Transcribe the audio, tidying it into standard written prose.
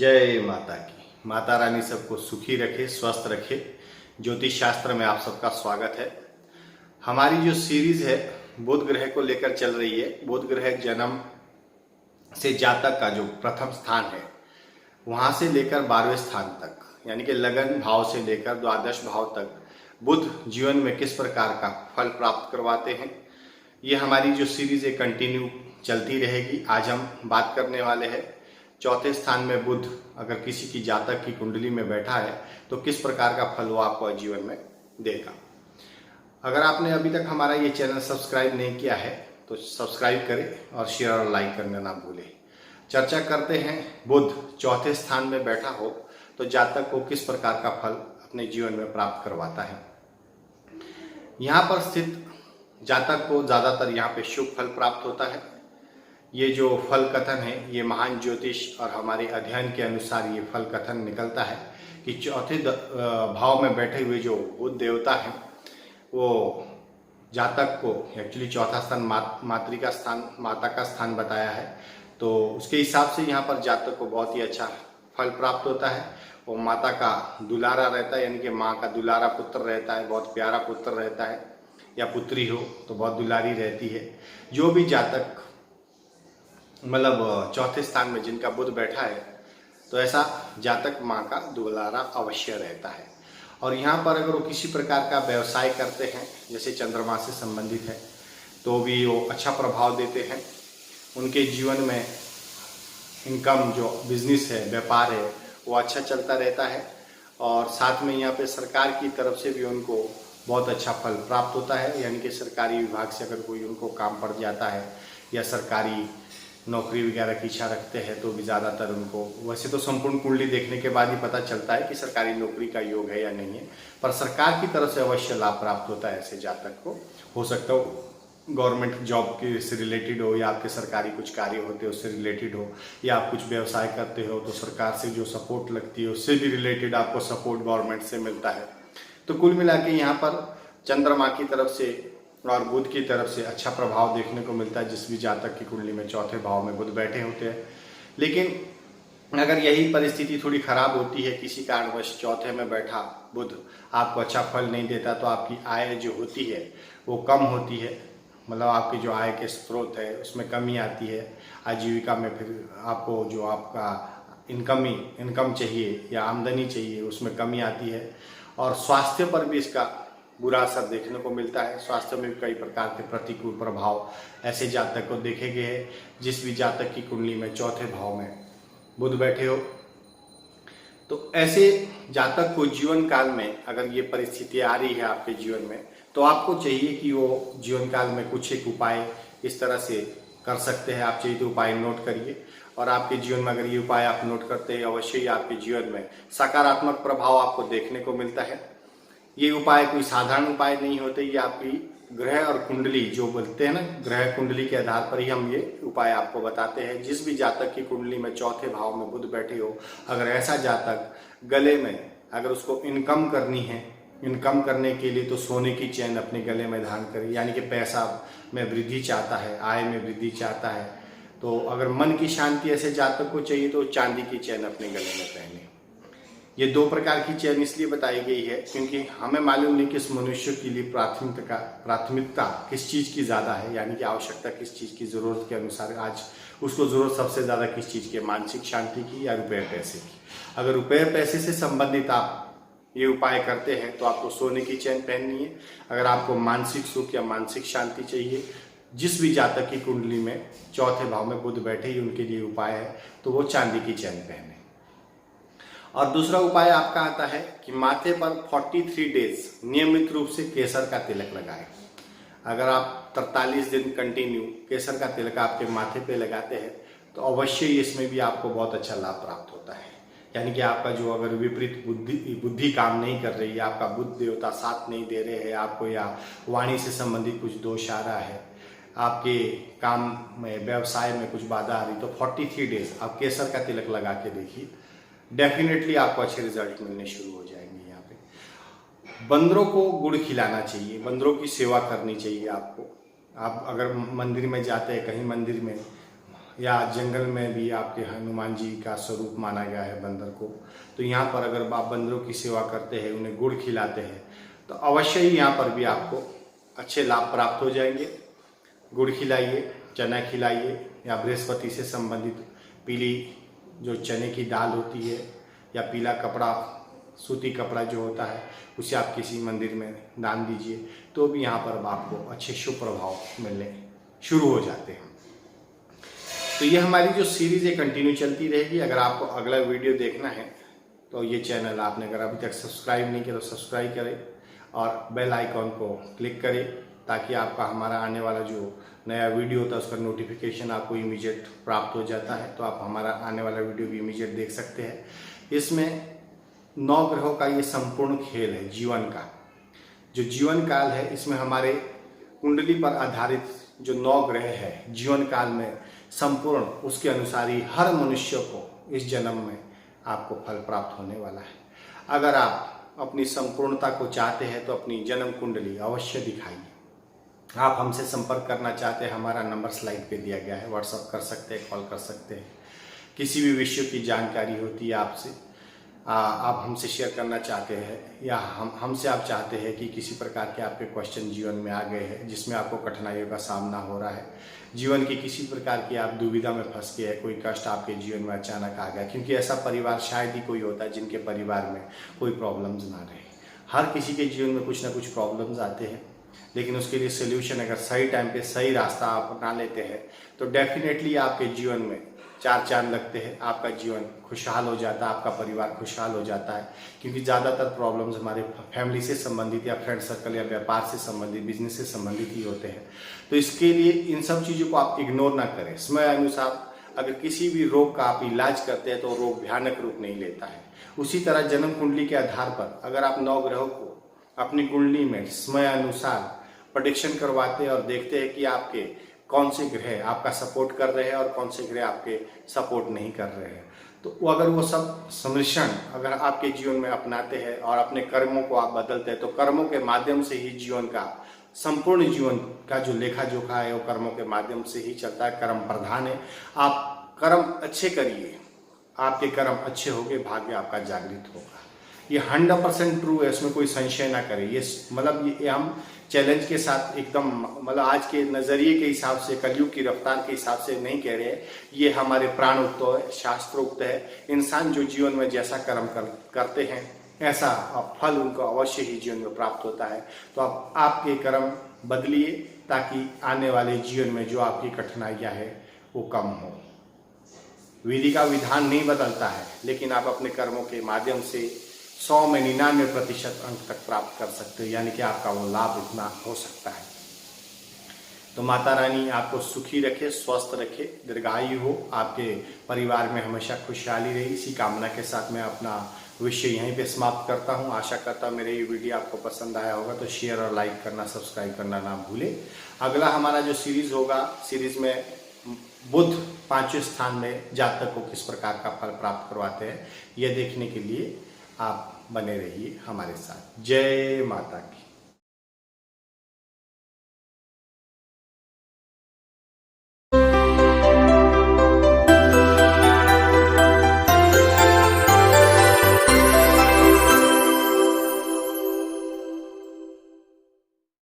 जय माता की। माता रानी सबको सुखी रखे, स्वस्थ रखे। ज्योतिष शास्त्र में आप सबका स्वागत है। हमारी जो सीरीज है बुध ग्रह को लेकर चल रही है। बुध ग्रह जन्म से जातक का जो प्रथम स्थान है वहां से लेकर 12वें स्थान तक, यानी कि लगन भाव से लेकर द्वादश भाव तक बुध जीवन में किस प्रकार का फल प्राप्त करवाते हैं, ये हमारी जो सीरीज है कंटिन्यू चलती रहेगी। आज हम बात करने वाले हैं चौथे स्थान में बुध अगर किसी की जातक की कुंडली में बैठा है तो किस प्रकार का फल वो आपको जीवन में देगा। अगर आपने अभी तक हमारा ये चैनल सब्सक्राइब नहीं किया है तो सब्सक्राइब करें और शेयर और लाइक करना ना भूलें। चर्चा करते हैं बुध चौथे स्थान में बैठा हो तो जातक को किस प्रकार का फल अपने जीवन में प्राप्त करवाता है। यहाँ पर स्थित जातक को ज़्यादातर यहाँ पे शुभ फल प्राप्त होता है। ये जो फल कथन है ये महान ज्योतिष और हमारे अध्ययन के अनुसार ये फल कथन निकलता है कि चौथे भाव में बैठे हुए जो बुध देवता हैं वो जातक को एक्चुअली चौथा स्थान मातृका स्थान, माता का स्थान बताया है, तो उसके हिसाब से यहाँ पर जातक को बहुत ही अच्छा फल प्राप्त होता है। वो माता का दुलारा रहता है, यानी कि माँ का दुलारा पुत्र रहता है, बहुत प्यारा पुत्र रहता है, या पुत्री हो तो बहुत दुलारी रहती है। जो भी जातक मतलब चौथे स्थान में जिनका बुध बैठा है तो ऐसा जातक माँ का दुलारा अवश्य रहता है। और यहाँ पर अगर वो किसी प्रकार का व्यवसाय करते हैं जैसे चंद्रमा से संबंधित है तो भी वो अच्छा प्रभाव देते हैं। उनके जीवन में इनकम जो बिजनेस है, व्यापार है, वो अच्छा चलता रहता है। और साथ में यहाँ पे सरकार की तरफ से भी उनको बहुत अच्छा फल प्राप्त होता है, यानी कि सरकारी विभाग से अगर कोई उनको काम पड़ जाता है या सरकारी नौकरी वगैरह की इच्छा रखते हैं तो भी ज़्यादातर उनको, वैसे तो संपूर्ण कुंडली देखने के बाद ही पता चलता है कि सरकारी नौकरी का योग है या नहीं है, पर सरकार की तरफ से अवश्य लाभ प्राप्त होता है ऐसे जातक को। हो सकता हो गवर्नमेंट जॉब के से रिलेटेड हो या आपके सरकारी कुछ कार्य होते हैं उससे रिलेटेड हो, या आप कुछ व्यवसाय करते हो तो सरकार से जो सपोर्ट लगती है उससे भी रिलेटेड आपको सपोर्ट गवर्नमेंट से मिलता है। तो कुल मिला के यहाँ पर चंद्रमा की तरफ से और बुध की तरफ से अच्छा प्रभाव देखने को मिलता है जिस भी जातक की कुंडली में चौथे भाव में बुध बैठे होते हैं। लेकिन अगर यही परिस्थिति थोड़ी खराब होती है, किसी कारणवश चौथे में बैठा बुध आपको अच्छा फल नहीं देता तो आपकी आय जो होती है वो कम होती है, मतलब आपकी जो आय के स्रोत है उसमें कमी आती है। आजीविका में फिर आपको जो आपका इनकम चाहिए या आमदनी चाहिए उसमें कमी आती है। और स्वास्थ्य पर भी इसका बुरा असर देखने को मिलता है। स्वास्थ्य में भी कई प्रकार के प्रतिकूल प्रभाव ऐसे जातक को देखे गए हैं जिस भी जातक की कुंडली में चौथे भाव में बुध बैठे हो। तो ऐसे जातक को जीवन काल में अगर ये परिस्थिति आ रही है आपके जीवन में तो आपको चाहिए कि वो जीवन काल में कुछ एक उपाय इस तरह से कर सकते हैं। आप चाहिए तो उपाय नोट करिए और आपके जीवन में अगर ये उपाय आप नोट करते हैं अवश्य ही आपके जीवन में सकारात्मक प्रभाव आपको देखने को मिलता है। ये उपाय कोई साधारण उपाय नहीं होते, ये आपकी ग्रह और कुंडली जो बोलते हैं ना, ग्रह कुंडली के आधार पर ही हम ये उपाय आपको बताते हैं। जिस भी जातक की कुंडली में चौथे भाव में बुध बैठे हो, अगर ऐसा जातक गले में अगर उसको इनकम करनी है, इनकम करने के लिए तो सोने की चैन अपने गले में धारण करे, यानी कि पैसा में वृद्धि चाहता है, आय में वृद्धि चाहता है, तो अगर मन की शांति ऐसे जातक को चाहिए तो चांदी की चैन अपने गले में पहने। ये दो प्रकार की चैन इसलिए बताई गई है क्योंकि हमें मालूम नहीं कि इस मनुष्य के लिए प्राथमिकता किस चीज़ की ज़्यादा है, यानी कि आवश्यकता किस चीज़ की, ज़रूरत के अनुसार आज उसको ज़रूरत सबसे ज़्यादा किस चीज़ की, मानसिक शांति की या रुपये पैसे की। अगर रुपये पैसे से संबंधित आप ये उपाय करते हैं तो आपको सोने की चैन पहननी है। अगर आपको मानसिक सुख या मानसिक शांति चाहिए, जिस भी जातक की कुंडली में चौथे भाव में बुध बैठे ही उनके लिए उपाय है तो वो चांदी की चैन पहने। और दूसरा उपाय आपका आता है कि माथे पर 43 डेज नियमित रूप से केसर का तिलक लगाएं। अगर आप 43 दिन कंटिन्यू केसर का तिलक आपके माथे पे लगाते हैं तो अवश्य ही इसमें भी आपको बहुत अच्छा लाभ प्राप्त होता है। यानी कि आपका जो अगर विपरीत बुद्धि काम नहीं कर रही है, आपका बुध देवता साथ नहीं दे रहे हैं आपको, या वाणी से संबंधित कुछ दोष आ रहा है, आपके काम में व्यवसाय में कुछ बाधा आ रही, तो 43 डेज आप केसर का तिलक लगा के देखिए, डेफिनेटली आपको अच्छे रिजल्ट मिलने शुरू हो जाएंगे। यहाँ पे बंदरों को गुड़ खिलाना चाहिए, बंदरों की सेवा करनी चाहिए आपको। आप अगर मंदिर में जाते हैं, कहीं मंदिर में या जंगल में भी आपके हनुमान जी का स्वरूप माना गया है बंदर को। तो यहाँ पर अगर आप बंदरों की सेवा करते हैं, उन्हें गुड़ खिलाते हैं, तो अवश्य ही यहाँ पर भी आपको अच्छे लाभ प्राप्त हो जाएंगे। गुड़ खिलाइए, चना खिलाइए, या बृहस्पति से संबंधित पीली जो चने की दाल होती है, या पीला कपड़ा, सूती कपड़ा जो होता है, उसे आप किसी मंदिर में दान दीजिए, तो भी यहाँ पर आपको अच्छे शुभ प्रभाव मिलने शुरू हो जाते हैं। तो ये हमारी जो सीरीज़ है कंटिन्यू चलती रहेगी। अगर आपको अगला वीडियो देखना है तो ये चैनल आपने अगर अभी तक सब्सक्राइब नहीं किया तो सब्सक्राइब करें और बेल आइकॉन को क्लिक करें, ताकि आपका हमारा आने वाला जो नया वीडियो होता है उसका नोटिफिकेशन आपको इमीडिएट प्राप्त हो जाता है। तो आप हमारा आने वाला वीडियो भी इमीडिएट देख सकते हैं। इसमें 9 ग्रहों का ये संपूर्ण खेल है जीवन का। जो जीवन काल है, इसमें हमारे कुंडली पर आधारित जो 9 ग्रह है जीवन काल में संपूर्ण, उसके अनुसार ही हर मनुष्य को इस जन्म में आपको फल प्राप्त होने वाला है। अगर आप अपनी संपूर्णता को चाहते हैं तो अपनी जन्म कुंडली अवश्य दिखाइए। आप हमसे संपर्क करना चाहते हैं, हमारा नंबर स्लाइड पे दिया गया है, व्हाट्सअप कर सकते हैं, कॉल कर सकते हैं। किसी भी विषय की जानकारी होती है आपसे, आप हमसे शेयर करना चाहते हैं, या हमसे आप चाहते हैं कि किसी प्रकार के आपके क्वेश्चन जीवन में आ गए हैं जिसमें आपको कठिनाइयों का सामना हो रहा है, जीवन की किसी प्रकार की आप दुविधा में फंस गए हैं, कोई कष्ट आपके जीवन में अचानक आ गया, क्योंकि ऐसा परिवार शायद ही कोई होता है जिनके परिवार में कोई प्रॉब्लम्स ना रहे। हर किसी के जीवन में कुछ ना कुछ प्रॉब्लम्स आते हैं, लेकिन उसके लिए सोल्यूशन अगर सही टाइम पे सही रास्ता आप अपना लेते हैं तो डेफिनेटली आपके जीवन में 4 चांद लगते हैं, आपका जीवन खुशहाल हो जाता है, आपका परिवार खुशहाल हो जाता है। क्योंकि ज़्यादातर प्रॉब्लम्स हमारे फैमिली से संबंधित या फ्रेंड सर्कल या व्यापार से संबंधित, बिजनेस से संबंधित ही होते हैं। तो इसके लिए इन सब चीज़ों को आप इग्नोर ना करें। समय अनुसार अगर किसी भी रोग का आप इलाज करते हैं तो रोग भयानक रूप नहीं लेता है। उसी तरह जन्म कुंडली के आधार पर अगर आप 9 ग्रहों को अपनी कुंडली में समय अनुसार प्रेडिक्शन करवाते हैं और देखते हैं कि आपके कौन से ग्रह आपका सपोर्ट कर रहे हैं और कौन से ग्रह आपके सपोर्ट नहीं कर रहे हैं, तो अगर वो सब सम्मिश्रण अगर आपके जीवन में अपनाते हैं और अपने कर्मों को आप बदलते हैं, तो कर्मों के माध्यम से ही जीवन का संपूर्ण जीवन का जो लेखा जोखा है वो कर्मों के माध्यम से ही चलता है। कर्म प्रधान है। आप कर्म अच्छे करिए, आपके कर्म अच्छे होंगे, भाग्य आपका जागृत होगा। ये 100% ट्रू है, इसमें कोई संशय ना करें। ये मतलब ये हम चैलेंज के साथ एकदम मतलब आज के नज़रिए के हिसाब से, कलयुग की रफ्तार के हिसाब से नहीं कह रहे हैं। ये हमारे प्राणोक्त है, शास्त्रोक्त है। इंसान जो जीवन में जैसा कर्म करते हैं ऐसा फल उनको अवश्य ही जीवन में प्राप्त होता है। तो अब आपके कर्म बदलिए ताकि आने वाले जीवन में जो आपकी कठिनाइयाँ हैं वो कम हो। विधि का विधान नहीं बदलता है, लेकिन आप अपने कर्मों के माध्यम से 100 में 99% अंक तक प्राप्त कर सकते हो, यानी कि आपका वो लाभ इतना हो सकता है। तो माता रानी आपको सुखी रखे, स्वस्थ रखे, दीर्घायु हो, आपके परिवार में हमेशा खुशहाली रहे। इसी कामना के साथ मैं अपना विषय यहीं पे समाप्त करता हूँ। आशा करता हूँ मेरे ये वीडियो आपको पसंद आया होगा, तो शेयर और लाइक करना, सब्सक्राइब करना ना भूले। अगला हमारा जो सीरीज होगा, सीरीज में बुध 5वें स्थान में जातक को किस प्रकार का फल प्राप्त करवाते हैं, यह देखने के लिए आप बने रहिए हमारे साथ। जय माता की।